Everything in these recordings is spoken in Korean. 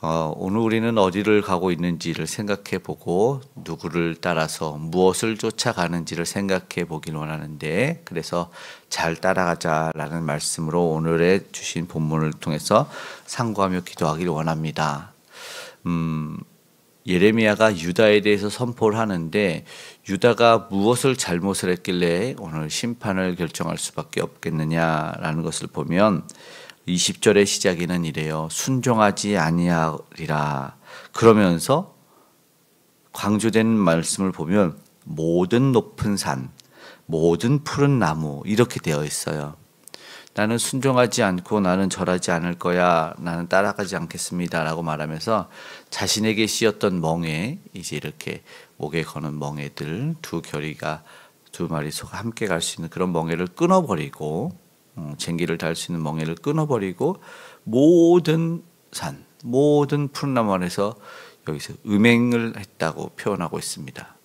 오늘 우리는 어디를 가고 있는지를 생각해 보고 누구를 따라서 무엇을 쫓아가는지를 생각해 보길 원하는데, 그래서 잘 따라가자라는 말씀으로 오늘의 주신 본문을 통해서 상고하며 기도하길 원합니다. 예레미야가 유다에 대해서 선포를 하는데, 유다가 무엇을 잘못을 했길래 오늘 심판을 결정할 수밖에 없겠느냐라는 것을 보면 20절의 시작에는 이래요. 순종하지 아니하리라. 그러면서 강조되는 말씀을 보면 모든 높은 산, 모든 푸른 나무 이렇게 되어 있어요. 나는 순종하지 않고 나는 절하지 않을 거야. 나는 따라가지 않겠습니다. 라고 말하면서 자신에게 씌었던 멍에, 이제 이렇게 목에 거는 멍에들 두 결이가 두 마리 소 함께 갈 수 있는 그런 멍에를 끊어버리고, 쟁기를 달 수 있는 멍에를 끊어버리고 모든 산, 모든 푸른 나무 안에서 여기서 음행을 했다고 표현하고 있습니다.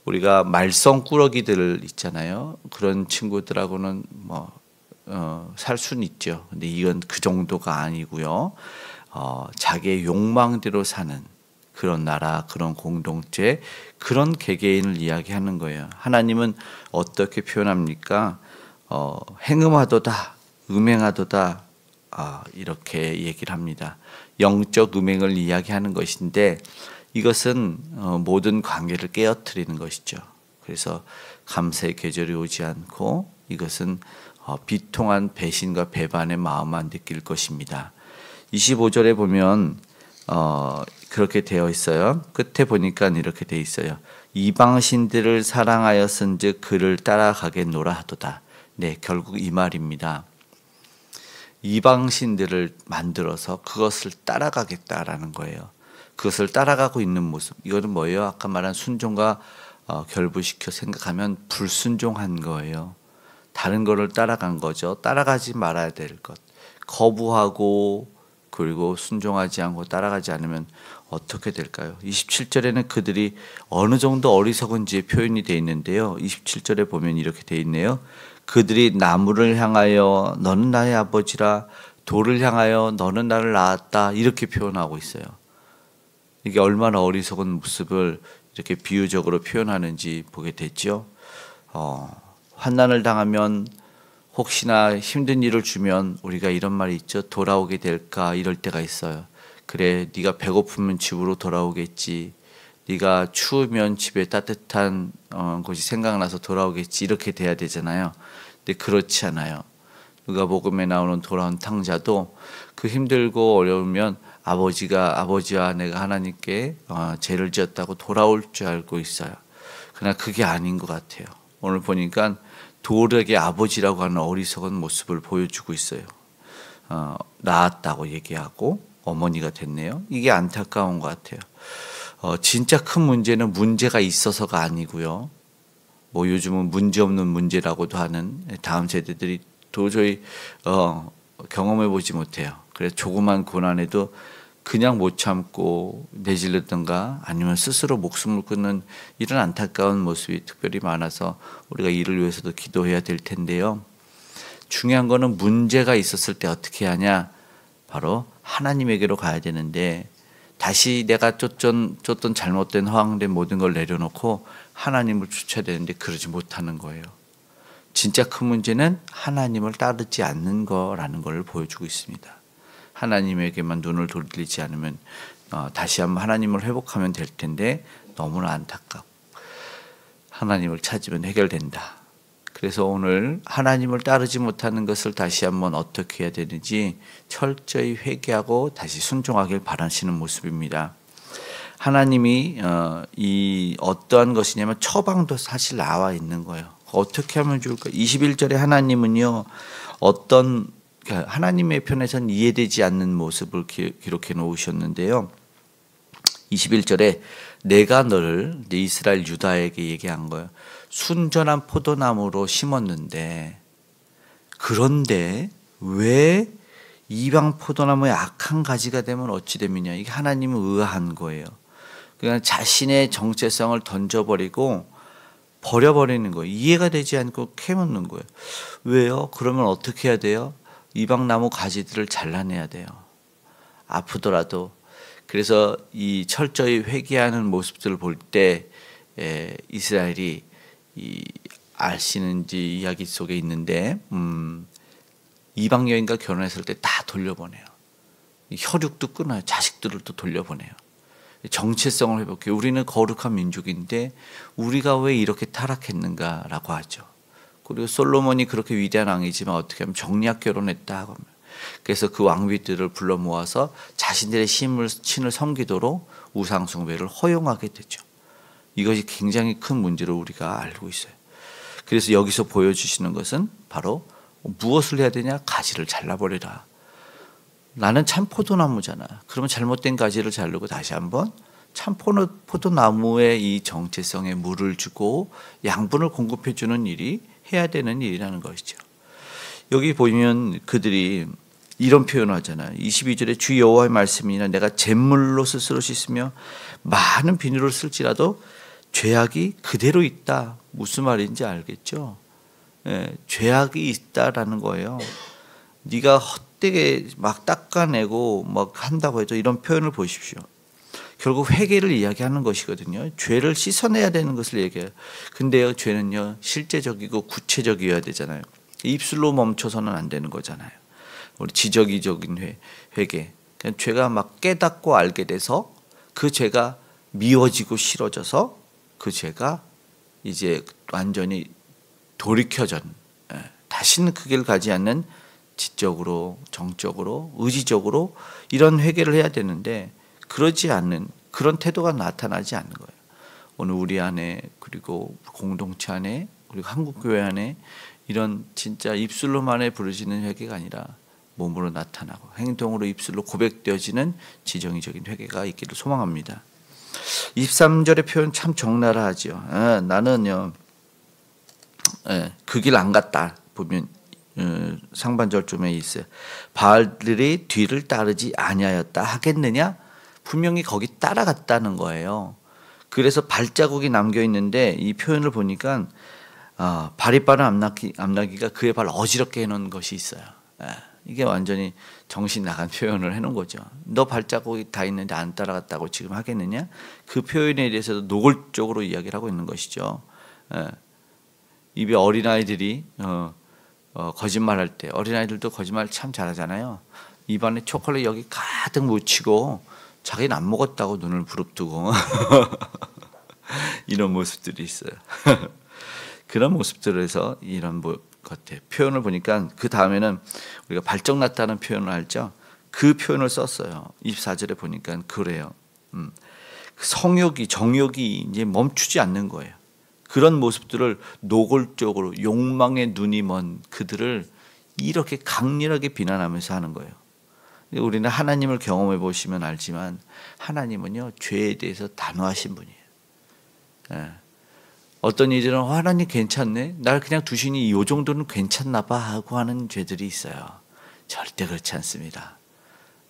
우리가 말썽꾸러기들 있잖아요. 그런 친구들하고는 살 수는 있죠. 근데 이건 그 정도가 아니고요. 자기의 욕망대로 사는 그런 나라, 그런 공동체, 그런 개개인을 이야기하는 거예요. 하나님은 어떻게 표현합니까? 행음하도다, 음행하도다, 이렇게 얘기를 합니다. 영적 음행을 이야기하는 것인데, 이것은 모든 관계를 깨어뜨리는 것이죠. 그래서 감사의 계절이 오지 않고, 이것은 비통한 배신과 배반의 마음만 느낄 것입니다. 25절에 보면 그렇게 되어 있어요. 끝에 보니까 이렇게 되어 있어요. 이방신들을 사랑하였은즉 그를 따라가겠노라 하도다. 네, 결국 이 말입니다. 이방신들을 만들어서 그것을 따라가겠다라는 거예요. 그것을 따라가고 있는 모습. 이거는 뭐예요? 아까 말한 순종과 결부시켜 생각하면 불순종한 거예요. 다른 거를 따라간 거죠. 따라가지 말아야 될 것. 거부하고 그리고 순종하지 않고 따라가지 않으면 어떻게 될까요? 27절에는 그들이 어느 정도 어리석은지의 표현이 되어 있는데요. 27절에 보면 이렇게 되어 있네요. 그들이 나무를 향하여 너는 나의 아버지라, 돌을 향하여 너는 나를 낳았다, 이렇게 표현하고 있어요. 이게 얼마나 어리석은 모습을 이렇게 비유적으로 표현하는지 보게 됐죠. 환난을 당하면, 혹시나 힘든 일을 주면 우리가 이런 말이 있죠. 돌아오게 될까, 이럴 때가 있어요. 그래, 네가 배고프면 집으로 돌아오겠지, 네가 추우면 집에 따뜻한 곳이 생각나서 돌아오겠지, 이렇게 돼야 되잖아요. 근데 그렇지 않아요. 누가복음에 나오는 돌아온 탕자도 그 힘들고 어려우면 아버지와 내가 하나님께 죄를 지었다고 돌아올 줄 알고 있어요. 그러나 그게 아닌 것 같아요. 오늘 보니까 돌에게 아버지라고 하는 어리석은 모습을 보여주고 있어요. 낳았다고 얘기하고 어머니가 됐네요. 이게 안타까운 것 같아요. 진짜 큰 문제는 문제가 있어서가 아니고요. 요즘은 문제없는 문제라고도 하는 다음 세대들이 도저히 경험해 보지 못해요. 그래서 조그만 고난에도 그냥 못 참고 내질렀던가 아니면 스스로 목숨을 끊는 이런 안타까운 모습이 특별히 많아서 우리가 이를 위해서도 기도해야 될 텐데요. 중요한 거는 문제가 있었을 때 어떻게 하냐? 바로 하나님에게로 가야 되는데, 다시 내가 쫓던 잘못된 허황된 모든 걸 내려놓고 하나님을 쫓아야 되는데 그러지 못하는 거예요. 진짜 큰 문제는 하나님을 따르지 않는 거라는 걸 보여주고 있습니다. 하나님에게만 눈을 돌리지 않으면 다시 한번 하나님을 회복하면 될 텐데 너무나 안타깝고, 하나님을 찾으면 해결된다. 그래서 오늘 하나님을 따르지 못하는 것을 다시 한번 어떻게 해야 되는지 철저히 회개하고 다시 순종하길 바라시는 모습입니다. 하나님이 이 어떠한 것이냐면 처방도 사실 나와 있는 거예요. 어떻게 하면 좋을까? 21절에 하나님은요, 하나님의 편에서는 이해되지 않는 모습을 기록해 놓으셨는데요. 21절에 내가 너를, 내 이스라엘 유다에게 얘기한 거예요. 순전한 포도나무로 심었는데, 그런데 왜 이방 포도나무의 악한 가지가 되면 어찌 됨이냐. 이게 하나님은 의아한 거예요. 그냥 자신의 정체성을 던져버리고 버려버리는 거예요. 이해가 되지 않고 캐묻는 거예요. 왜요? 그러면 어떻게 해야 돼요? 이방 나무 가지들을 잘라내야 돼요. 아프더라도 그래서 이 철저히 회개하는 모습들을 볼 때 이스라엘이 아시는지 이야기 속에 있는데 이방 여인과 결혼했을 때 다 돌려보내요. 혈육도 끊어요. 자식들을 또 돌려보내요. 정체성을 회복해. 우리는 거룩한 민족인데 우리가 왜 이렇게 타락했는가라고 하죠. 그리고 솔로몬이 그렇게 위대한 왕이지만 어떻게 하면 정략 결혼했다 하고, 그래서 그 왕비들을 불러 모아서 자신들의 신을 섬기도록 우상 숭배를 허용하게 되죠. 이것이 굉장히 큰 문제로 우리가 알고 있어요. 그래서 여기서 보여주시는 것은 바로 무엇을 해야 되냐? 가지를 잘라버리라. 나는 참 포도나무잖아. 그러면 잘못된 가지를 자르고 다시 한번 참 포도나무의 이 정체성에 물을 주고 양분을 공급해 주는 일이 해야 되는 일이라는 것이죠. 여기 보면 그들이 이런 표현을 하잖아요. 22절에 주 여호와의 말씀이나 내가 잿물로 스스로 씻으며 많은 비누를 쓸지라도 죄악이 그대로 있다. 무슨 말인지 알겠죠? 죄악이 있다라는 거예요. 네가 헛되게 막 닦아내고 막 한다고 해도 이런 표현을 보십시오. 결국 회개를 이야기하는 것이거든요. 죄를 씻어내야 되는 것을 얘기해요. 근데요, 죄는요 실제적이고 구체적이어야 되잖아요. 입술로 멈춰서는 안 되는 거잖아요. 우리 지적이적인 회개. 그러니까 죄가 막 깨닫고 알게 돼서 그 죄가 미워지고 싫어져서 그 죄가 이제 완전히 돌이켜전, 다시는 그 길을 가지 않는 지적으로, 정적으로, 의지적으로 이런 회개를 해야 되는데 그러지 않는 그런 태도가 나타나지 않는 거예요. 오늘 우리 안에, 그리고 공동체 안에, 그리고 한국교회 안에 이런 진짜 입술로만의 부르짖는 회개가 아니라 몸으로 나타나고 행동으로 입술로 고백되어지는 지정의적인 회개가 있기를 소망합니다. 23절의 표현 참 적나라하죠. 나는요 그 길 안 갔다. 보면 상반절쯤에 있어요. 바알들이 뒤를 따르지 아니하였다 하겠느냐? 분명히 거기 따라갔다는 거예요. 그래서 발자국이 남겨 있는데 이 표현을 보니까 발이 빠른 암나기가 그의 발 어지럽게 해놓은 것이 있어요. 이게 완전히 정신 나간 표현을 해놓은 거죠. 너 발자국이 다 있는데 안 따라갔다고 지금 하겠느냐? 그 표현에 대해서도 노골적으로 이야기를 하고 있는 것이죠. 입에 어린아이들이 거짓말할 때, 어린아이들도 거짓말 참 잘하잖아요. 입안에 초콜릿 여기 가득 묻히고 자기는 안 먹었다고 눈을 부릅뜨고 이런 모습들이 있어요. 그런 모습들에서 이런 같아요. 표현을 보니까 그 다음에는 우리가 발정났다는 표현을 알죠. 그 표현을 썼어요. 24절에 보니까 그래요. 성욕이, 정욕이 이제 멈추지 않는 거예요. 그런 모습들을 노골적으로 욕망의 눈이 먼 그들을 이렇게 강렬하게 비난하면서 하는 거예요. 우리는 하나님을 경험해 보시면 알지만 하나님은요 죄에 대해서 단호하신 분이에요. 어떤 이들은 하나님 괜찮네, 날 그냥 두시니 이 정도는 괜찮나 봐 하고 하는 죄들이 있어요. 절대 그렇지 않습니다.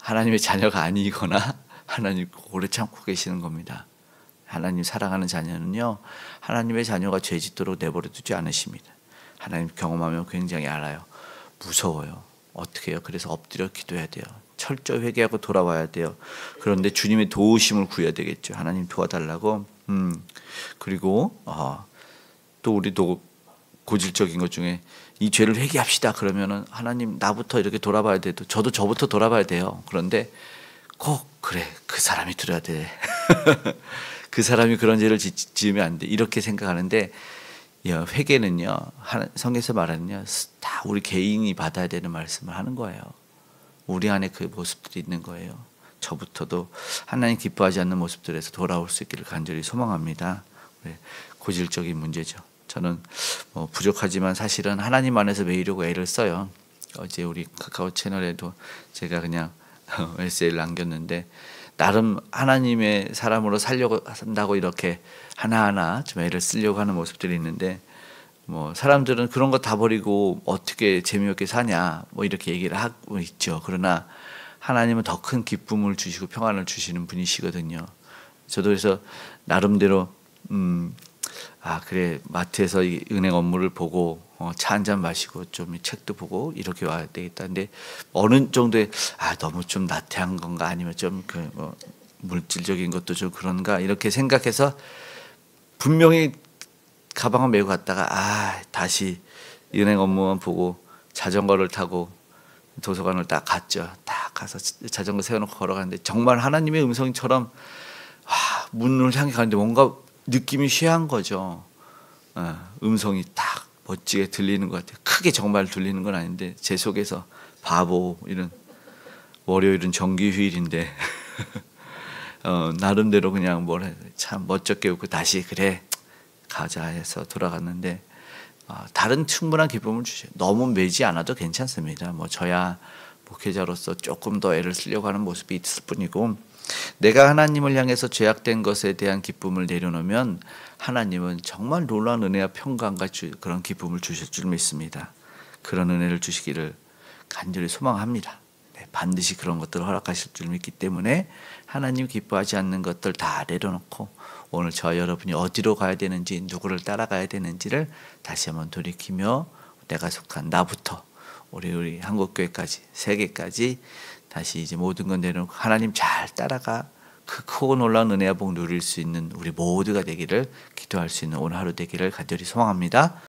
하나님의 자녀가 아니거나 하나님 오래 참고 계시는 겁니다. 하나님 사랑하는 자녀는요 하나님의 자녀가 죄 짓도록 내버려 두지 않으십니다. 하나님 경험하면 굉장히 알아요. 무서워요. 어떻게 해요? 그래서 엎드려 기도해야 돼요. 철저히 회개하고 돌아와야 돼요. 그런데 주님의 도우심을 구해야 되겠죠. 하나님 도와달라고. 그리고 또 우리도 고질적인 것 중에 이 죄를 회개합시다 그러면은 하나님 나부터 이렇게 돌아봐야 돼도 저도 저부터 돌아봐야 돼요. 그런데 꼭 그래 그 사람이 들어야 돼. 그 사람이 그런 죄를 지으면 안 돼. 이렇게 생각하는데 회개는요 성경에서 말하는요 다 우리 개인이 받아야 되는 말씀을 하는 거예요. 우리 안에 그 모습들이 있는 거예요. 저부터도 하나님 기뻐하지 않는 모습들에서 돌아올 수 있기를 간절히 소망합니다. 고질적인 문제죠. 저는 부족하지만 사실은 하나님 안에서 매이려고 애를 써요. 어제 우리 카카오 채널에도 제가 그냥 메시지를 남겼는데 나름 하나님의 사람으로 살려고 한다고 이렇게 하나하나 좀 애를 쓰려고 하는 모습들이 있는데 사람들은 그런 거 다 버리고 어떻게 재미없게 사냐 이렇게 얘기를 하고 있죠. 그러나 하나님은 더 큰 기쁨을 주시고 평안을 주시는 분이시거든요. 저도 그래서 나름대로 그래 마트에서 이 은행 업무를 보고 차 한 잔 마시고 좀 책도 보고 이렇게 와야 되겠다. 근데 어느 정도의 너무 좀 나태한 건가 아니면 좀 물질적인 것도 좀 그런가 이렇게 생각해서 분명히 가방을 메고 갔다가 다시 은행 업무만 보고 자전거를 타고 도서관을 딱 갔죠. 딱 가서 자전거 세워놓고 걸어가는데 정말 하나님의 음성처럼 문을 향해 가는데 뭔가 느낌이 쇠한 거죠. 음성이 딱 멋지게 들리는 것 같아요. 크게 정말 들리는 건 아닌데 제 속에서 바보 이런 월요일은 정기 휴일인데 나름대로 그냥 참 멋쩍게 웃고 다시 그래 가자 해서 돌아갔는데 다른 충분한 기쁨을 주셔요. 너무 매지 않아도 괜찮습니다. 저야 목회자로서 조금 더 애를 쓰려고 하는 모습이 있을 뿐이고 내가 하나님을 향해서 죄악된 것에 대한 기쁨을 내려놓으면 하나님은 정말 놀라운 은혜와 평강과 그런 기쁨을 주실 줄 믿습니다. 그런 은혜를 주시기를 간절히 소망합니다. 반드시 그런 것들을 허락하실 줄 믿기 때문에 하나님 기뻐하지 않는 것들 다 내려놓고 오늘 저와 여러분이 어디로 가야 되는지 누구를 따라가야 되는지를 다시 한번 돌이키며 내가 속한 나부터 우리 한국교회까지 세계까지 다시 이제 모든 건 내려놓고 하나님 잘 따라가 그 크고 놀라운 은혜와 복 누릴 수 있는 우리 모두가 되기를 기도할 수 있는 오늘 하루 되기를 간절히 소망합니다.